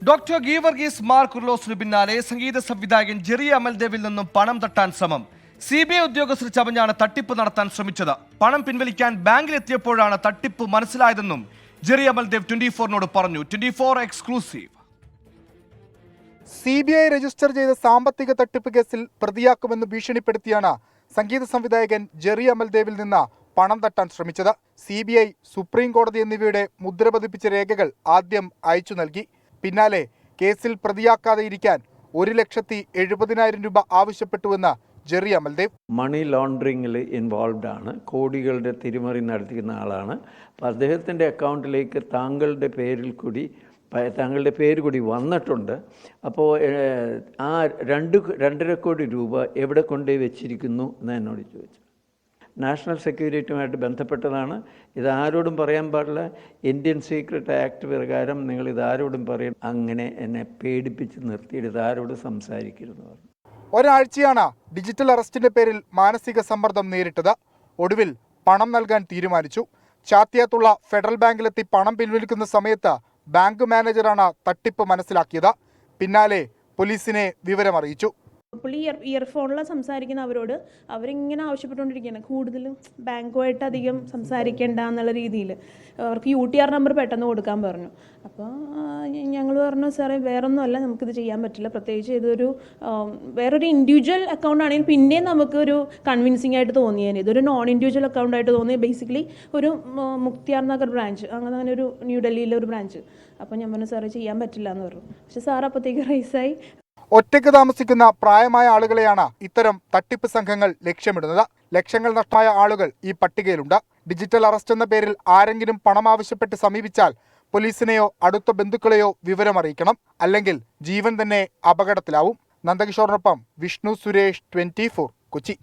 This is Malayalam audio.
ഡോക്ടർ ഗീവർഗീസ് മാർ കുർലോസിന് പിന്നാലെ സംഗീത സംവിധായകൻ ജെറി അമൽദേവിൽ നിന്നും പണം തട്ടാൻ ശ്രമം. CBI ഉദ്യോഗസ്ഥർ ചമഞ്ഞാണ് തട്ടിപ്പ് നടത്താൻ ശ്രമിച്ചത്. പണം പിൻവലിക്കാൻ ബാങ്കിലെത്തിയപ്പോഴാണ് തട്ടിപ്പ് മനസ്സിലായതെന്നും ജെറി അമൽദേവ് 24-നോട് പറഞ്ഞു. 24 എക്സ്ക്ലൂസീവ്. CBI രജിസ്റ്റർ ചെയ്ത സാമ്പത്തിക തട്ടിപ്പ് കേസിൽ പ്രതിയാക്കുമെന്ന് ഭീഷണിപ്പെടുത്തിയാണ് സംഗീത സംവിധായകൻ ജെറി അമൽദേവിൽ നിന്ന് പണം തട്ടാൻ ശ്രമിച്ചത്. CBI, സുപ്രീം കോടതി എന്നിവയുടെ മുദ്ര പതിപ്പിച്ച രേഖകൾ ആദ്യം അയച്ചു നൽകി. പിന്നാലെ കേസിൽ പ്രതിയാക്കാതെ ഇരിക്കാൻ 1,70,000 രൂപ ആവശ്യപ്പെട്ടുവെന്ന് ജെറി അമൽദേവ്. മണി ലോണ്ടറിങ്ങിൽ ഇൻവോൾവ് ആണ്, കോടികളുടെ തിരിമറി നടത്തിക്കുന്ന ആളാണ്. അപ്പോൾ അദ്ദേഹത്തിൻ്റെ അക്കൗണ്ടിലേക്ക് താങ്കളുടെ പേര് കൂടി വന്നിട്ടുണ്ട്. അപ്പോൾ ആ 2.5 കോടി രൂപ എവിടെ കൊണ്ടുപോയി വെച്ചിരിക്കുന്നു എന്ന് എന്നോട് ചോദിച്ചു. നാഷണൽ സെക്യൂരിറ്റിയുമായിട്ട് ബന്ധപ്പെട്ടതാണ്. ഇതാരോടും പറയാൻ പാടില്ല. ഇന്ത്യൻ സീക്രട്ട് ആക്ട് പ്രകാരം നിങ്ങൾ ഇതാരോടും പറയാൻ. അങ്ങനെ എന്നെ പേടിപ്പിച്ച് നിർത്തിയിട്ട് ഇതാരോടും സംസാരിക്കരുതെന്ന് പറഞ്ഞു. ഒരാഴ്ചയാണ് ഡിജിറ്റൽ അറസ്റ്റിന്റെ പേരിൽ മാനസിക സമ്മർദ്ദം നേരിട്ടത്. ഒടുവിൽ പണം നൽകാൻ തീരുമാനിച്ചു. ചാത്തിയാത്തുള്ള ഫെഡറൽ ബാങ്കിലെത്തി പണം പിൻവലിക്കുന്ന സമയത്ത് ബാങ്ക് മാനേജറാണ് തട്ടിപ്പ് മനസ്സിലാക്കിയത്. പിന്നാലെ പോലീസിനെ വിവരമറിയിച്ചു. പുള്ളി ഇയർഫോണിൽ സംസാരിക്കുന്ന അവരിങ്ങനെ ആവശ്യപ്പെട്ടുകൊണ്ടിരിക്കുകയാണ്, കൂടുതലും ബാങ്കുമായിട്ട് അധികം സംസാരിക്കേണ്ട എന്നുള്ള രീതിയിൽ. അവർക്ക് UTR നമ്പർ പെട്ടെന്ന് കൊടുക്കാൻ പറഞ്ഞു. അപ്പോൾ ഞങ്ങൾ പറഞ്ഞു, സാറേ വേറൊന്നുമല്ല, നമുക്കിത് ചെയ്യാൻ പറ്റില്ല. പ്രത്യേകിച്ച് ഇതൊരു വേറൊരു ഇൻഡിവിജ്വൽ അക്കൗണ്ട് ആണെങ്കിൽ പിന്നെയും നമുക്കൊരു കൺവിൻസിങ് ആയിട്ട് തോന്നിയേനെ. ഇതൊരു നോൺ ഇൻഡിവിജ്വൽ അക്കൗണ്ട് ആയിട്ട് തോന്നി. ബേസിക്കലി ഒരു മുക്തിയാർ നഗർ ബ്രാഞ്ച്, അങ്ങനെ ഒരു ന്യൂഡൽഹിയിലെ ഒരു ബ്രാഞ്ച്. അപ്പോൾ ഞാൻ പറഞ്ഞു, സാറേ ചെയ്യാൻ പറ്റില്ല എന്ന് പറഞ്ഞു. പക്ഷേ സാർ അപ്പോഴത്തേക്ക് റൈസായി. ഒറ്റയ്ക്ക് താമസിക്കുന്ന പ്രായമായ ആളുകളെയാണ് ഇത്തരം തട്ടിപ്പ് സംഘങ്ങൾ ലക്ഷ്യമിടുന്നത്. ലക്ഷങ്ങൾ നഷ്ടമായ ആളുകൾ ഈ പട്ടികയിലുണ്ട്. ഡിജിറ്റൽ അറസ്റ്റ് എന്ന പേരിൽ ആരെങ്കിലും പണം ആവശ്യപ്പെട്ട് സമീപിച്ചാൽ പോലീസിനെയോ അടുത്ത ബന്ധുക്കളെയോ വിവരമറിയിക്കണം. അല്ലെങ്കിൽ ജീവൻ തന്നെ അപകടത്തിലാവും. നന്ദകിഷോറിനൊപ്പം വിഷ്ണു സുരേഷ്, 24 കൊച്ചി.